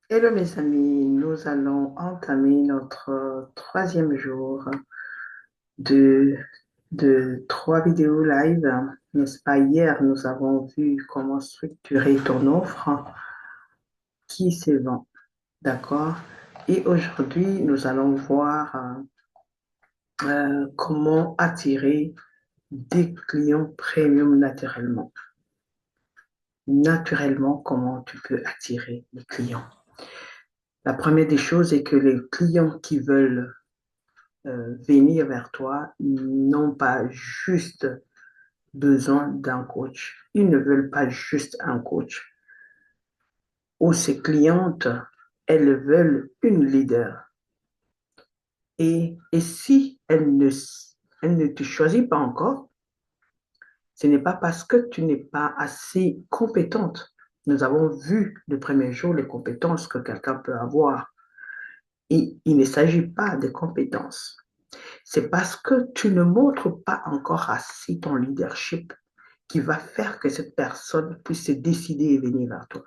Hello mes amis, nous allons entamer notre troisième jour de, de trois vidéos live. N'est-ce pas? Hier, nous avons vu comment structurer ton offre qui se vend. D'accord? Et aujourd'hui, nous allons voir comment attirer des clients premium naturellement. Naturellement, comment tu peux attirer les clients. La première des choses est que les clients qui veulent venir vers toi n'ont pas juste besoin d'un coach. Ils ne veulent pas juste un coach. Ou ces clientes, elles veulent une leader. Et si elle ne te choisit pas encore, ce n'est pas parce que tu n'es pas assez compétente. Nous avons vu le premier jour les compétences que quelqu'un peut avoir. Et il ne s'agit pas des compétences. C'est parce que tu ne montres pas encore assez ton leadership qui va faire que cette personne puisse se décider et venir vers toi.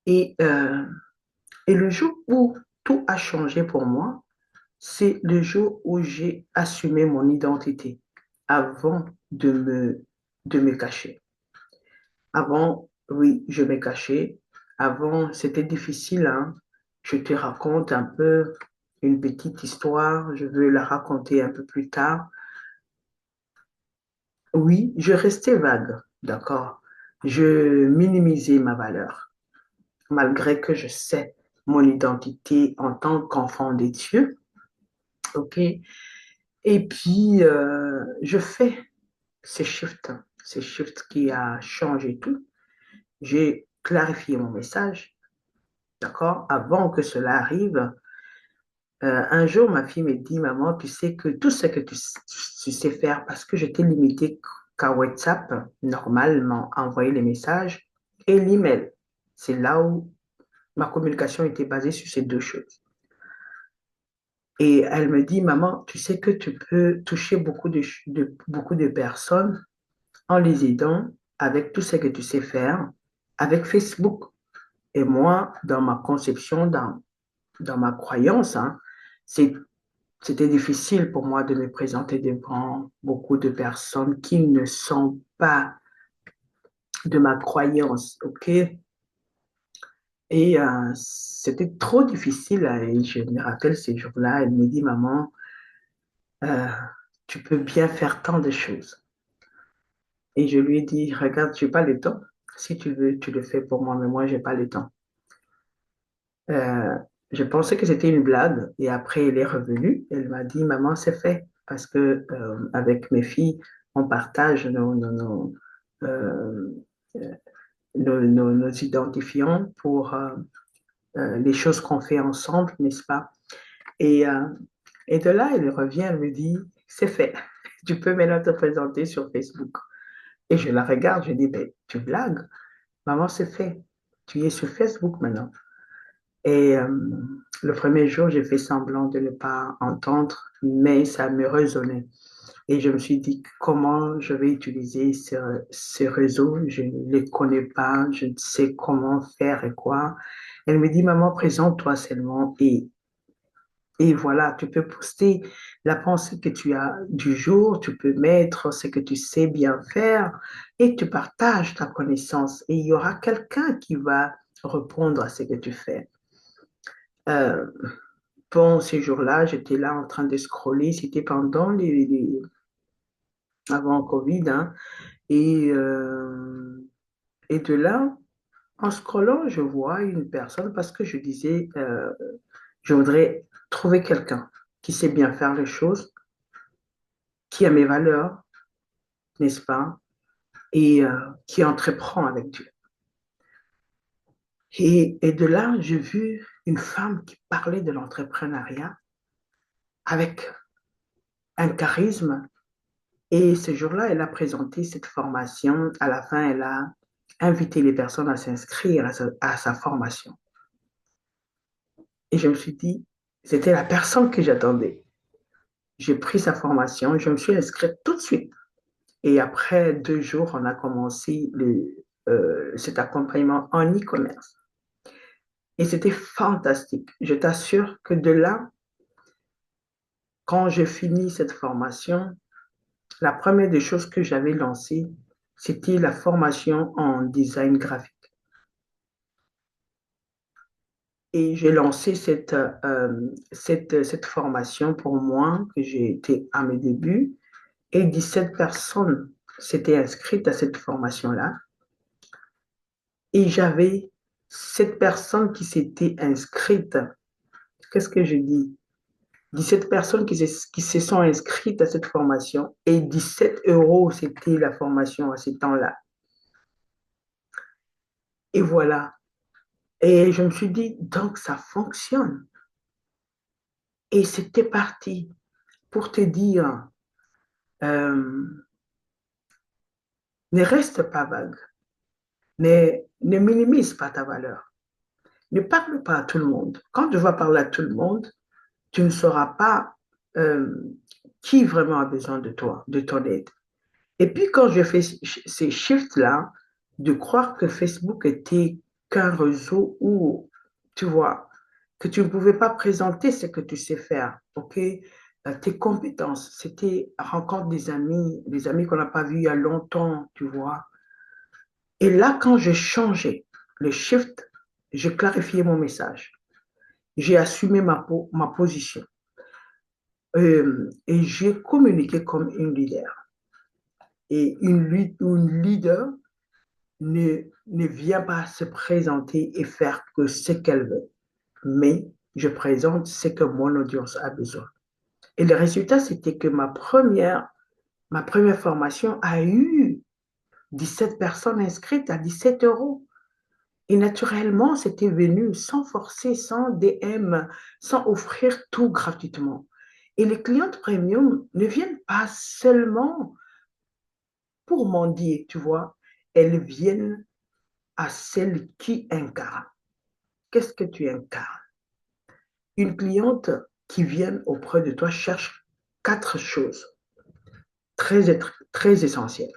Et, euh, et le jour où tout a changé pour moi, c'est le jour où j'ai assumé mon identité avant de me cacher. Avant, oui, je me cachais. Avant, c'était difficile, hein. Je te raconte un peu une petite histoire. Je veux la raconter un peu plus tard. Oui, je restais vague, d'accord. Je minimisais ma valeur, malgré que je sais mon identité en tant qu'enfant des dieux, ok. Et puis, je fais ces shifts qui a changé tout. J'ai clarifié mon message, d'accord. Avant que cela arrive, un jour, ma fille me dit, maman, tu sais que tout ce que tu sais faire, parce que je t'ai limité qu'à WhatsApp, normalement, envoyer les messages et l'email. C'est là où ma communication était basée sur ces deux choses. Et elle me dit, maman, tu sais que tu peux toucher beaucoup de personnes en les aidant avec tout ce que tu sais faire, avec Facebook. Et moi, dans ma conception, dans ma croyance, hein, c'est c'était difficile pour moi de me présenter devant beaucoup de personnes qui ne sont pas de ma croyance, ok? Et c'était trop difficile. Et je me rappelle ces jours-là, elle me dit, maman, euh, tu peux bien faire tant de choses. Et je lui ai dit, regarde, je n'ai pas le temps. Si tu veux, tu le fais pour moi, mais moi, je n'ai pas le temps. Euh, je pensais que c'était une blague et après, elle est revenue. Elle m'a dit, maman, c'est fait. Parce que avec mes filles, on partage euh, nos identifiants pour les choses qu'on fait ensemble, n'est-ce pas? Et, euh, et de là, elle revient, elle me dit, c'est fait. Tu peux maintenant te présenter sur Facebook. Et je la regarde, je dis, ben, tu blagues. Maman, c'est fait. Tu es sur Facebook maintenant. Et le premier jour, j'ai fait semblant de ne pas entendre, mais ça me résonnait. Et je me suis dit, comment je vais utiliser ce réseau? Je ne les connais pas, je ne sais comment faire et quoi. Elle me dit, maman, présente-toi seulement et voilà, tu peux poster la pensée que tu as du jour, tu peux mettre ce que tu sais bien faire et tu partages ta connaissance et il y aura quelqu'un qui va répondre à ce que tu fais. Euh, bon, ces jours-là, j'étais là en train de scroller, c'était pendant avant Covid, hein, et, et de là, en scrollant, je vois une personne parce que je disais, je voudrais trouver quelqu'un qui sait bien faire les choses, qui a mes valeurs, n'est-ce pas, et qui entreprend avec Dieu. Et de là, j'ai vu une femme qui parlait de l'entrepreneuriat avec un charisme. Et ce jour-là, elle a présenté cette formation. À la fin, elle a invité les personnes à s'inscrire à sa formation. Et je me suis dit, c'était la personne que j'attendais. J'ai pris sa formation, je me suis inscrite tout de suite. Et après 2 jours, on a commencé cet accompagnement en e-commerce. Et c'était fantastique. Je t'assure que de là, quand je finis cette formation, la première des choses que j'avais lancée, c'était la formation en design graphique. Et j'ai lancé cette formation pour moi, que j'ai été à mes débuts, et 17 personnes s'étaient inscrites à cette formation-là. Et j'avais 7 personnes qui s'étaient inscrites. Qu'est-ce que je dis? 17 personnes qui se sont inscrites à cette formation et 17 €, c'était la formation à ce temps-là. Et voilà. Et je me suis dit, donc ça fonctionne. Et c'était parti pour te dire, euh, ne reste pas vague, ne minimise pas ta valeur, ne parle pas à tout le monde. Quand tu vas parler à tout le monde, tu ne sauras pas euh, qui vraiment a besoin de toi, de ton aide. Et puis quand je fais ces shifts-là, de croire que Facebook était qu'un réseau où, tu vois, que tu ne pouvais pas présenter ce que tu sais faire, ok? Tes compétences, c'était rencontre des amis qu'on n'a pas vus il y a longtemps, tu vois. Et là, quand j'ai changé le shift, j'ai clarifié mon message. J'ai assumé ma position et j'ai communiqué comme une leader. Et une leader ne vient pas se présenter et faire que ce qu'elle veut, mais je présente ce que mon audience a besoin. Et le résultat, c'était que ma première formation a eu 17 personnes inscrites à 17 €. Et naturellement, c'était venu sans forcer, sans DM, sans offrir tout gratuitement. Et les clientes premium ne viennent pas seulement pour mendier, tu vois, elles viennent à celles qui incarnent. Qu'est-ce que tu incarnes? Une cliente qui vient auprès de toi cherche 4 choses très essentielles.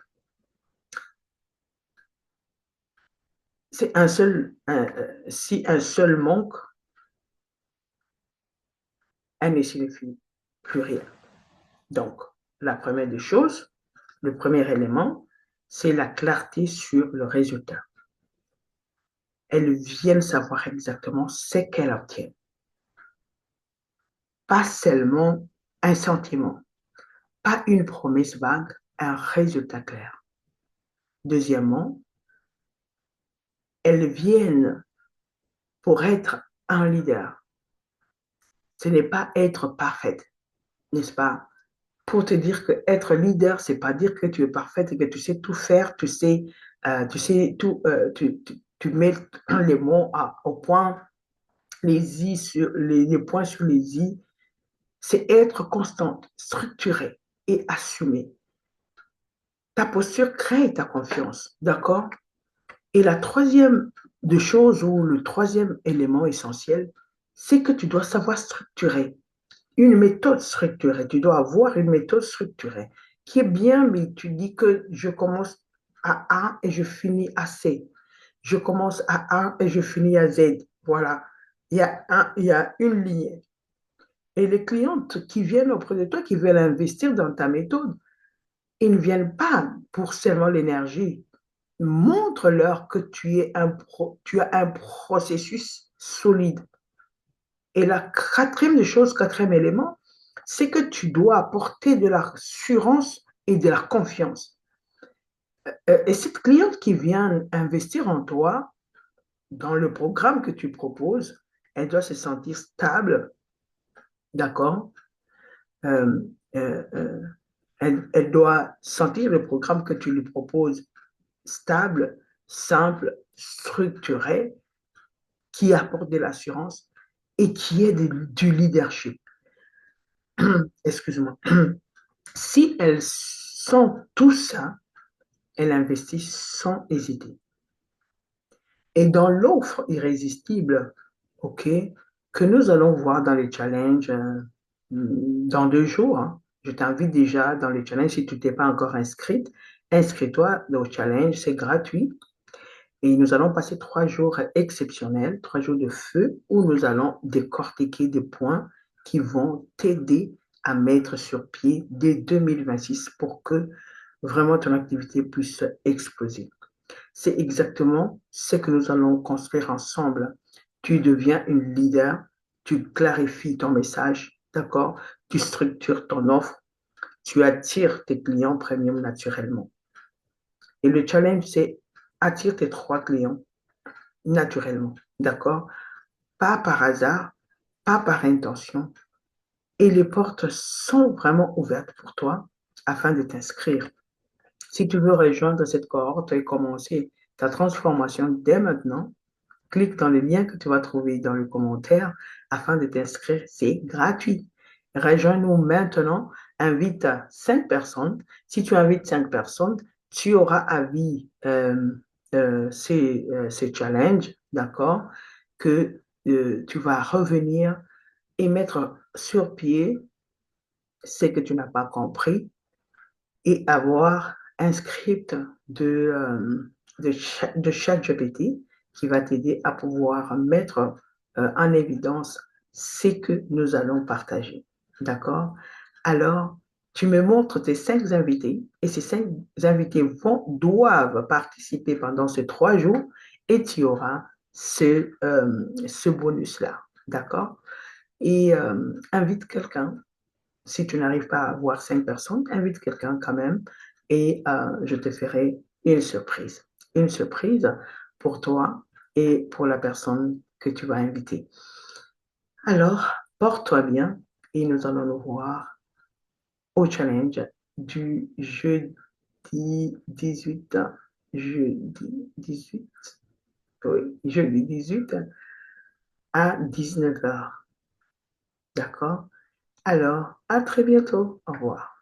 C'est si un seul manque, elle ne signifie plus rien. Donc, la première des choses, le premier élément, c'est la clarté sur le résultat. Elles viennent savoir exactement ce qu'elles obtiennent, pas seulement un sentiment, pas une promesse vague, un résultat clair. Deuxièmement, elles viennent pour être un leader. Ce n'est pas être parfaite, n'est-ce pas? Pour te dire que être leader, c'est pas dire que tu es parfaite et que tu sais tout faire, tu sais tout, tu mets les mots au point, les points sur les i. C'est être constante, structurée et assumée. Ta posture crée ta confiance, d'accord? Et la troisième des choses ou le troisième élément essentiel, c'est que tu dois savoir structurer une méthode structurée. Tu dois avoir une méthode structurée qui est bien, mais tu dis que je commence à A et je finis à C. Je commence à A et je finis à Z. Voilà. Il y a une ligne. Et les clientes qui viennent auprès de toi, qui veulent investir dans ta méthode, ils ne viennent pas pour seulement l'énergie. Montre-leur que tu as un processus solide. Et la quatrième élément, c'est que tu dois apporter de l'assurance et de la confiance. Et cette cliente qui vient investir en toi, dans le programme que tu proposes, elle doit se sentir stable, d'accord? Euh, euh, euh, elle doit sentir le programme que tu lui proposes stable, simple, structuré, qui apporte de l'assurance et qui est du leadership. Excuse-moi. Si elles sont tout ça, elles investissent sans hésiter. Et dans l'offre irrésistible, OK, que nous allons voir dans les challenges dans 2 jours, hein, je t'invite déjà dans les challenges, si tu t'es pas encore inscrite, inscris-toi au challenge, c'est gratuit. Et nous allons passer 3 jours exceptionnels, 3 jours de feu, où nous allons décortiquer des points qui vont t'aider à mettre sur pied dès 2026 pour que vraiment ton activité puisse exploser. C'est exactement ce que nous allons construire ensemble. Tu deviens une leader, tu clarifies ton message, d'accord? Tu structures ton offre, tu attires tes clients premium naturellement. Et le challenge, c'est attire tes 3 clients naturellement, d'accord? Pas par hasard, pas par intention. Et les portes sont vraiment ouvertes pour toi afin de t'inscrire. Si tu veux rejoindre cette cohorte et commencer ta transformation dès maintenant, clique dans le lien que tu vas trouver dans le commentaire afin de t'inscrire. C'est gratuit. Rejoins-nous maintenant. Invite 5 personnes. Si tu invites 5 personnes, tu auras à vie ces challenges, d'accord, que tu vas revenir et mettre sur pied ce que tu n'as pas compris et avoir un script de ChatGPT qui va t'aider à pouvoir mettre en évidence ce que nous allons partager. D'accord? Alors, tu me montres tes 5 invités et ces 5 invités doivent participer pendant ces 3 jours et tu auras ce bonus-là. D'accord? Et invite quelqu'un si tu n'arrives pas à avoir 5 personnes, invite quelqu'un quand même et je te ferai une surprise. Une surprise pour toi et pour la personne que tu vas inviter. Alors, porte-toi bien et nous allons nous voir au challenge du jeudi 18, jeudi 18, oui, jeudi 18 à 19h. D'accord? Alors, à très bientôt. Au revoir.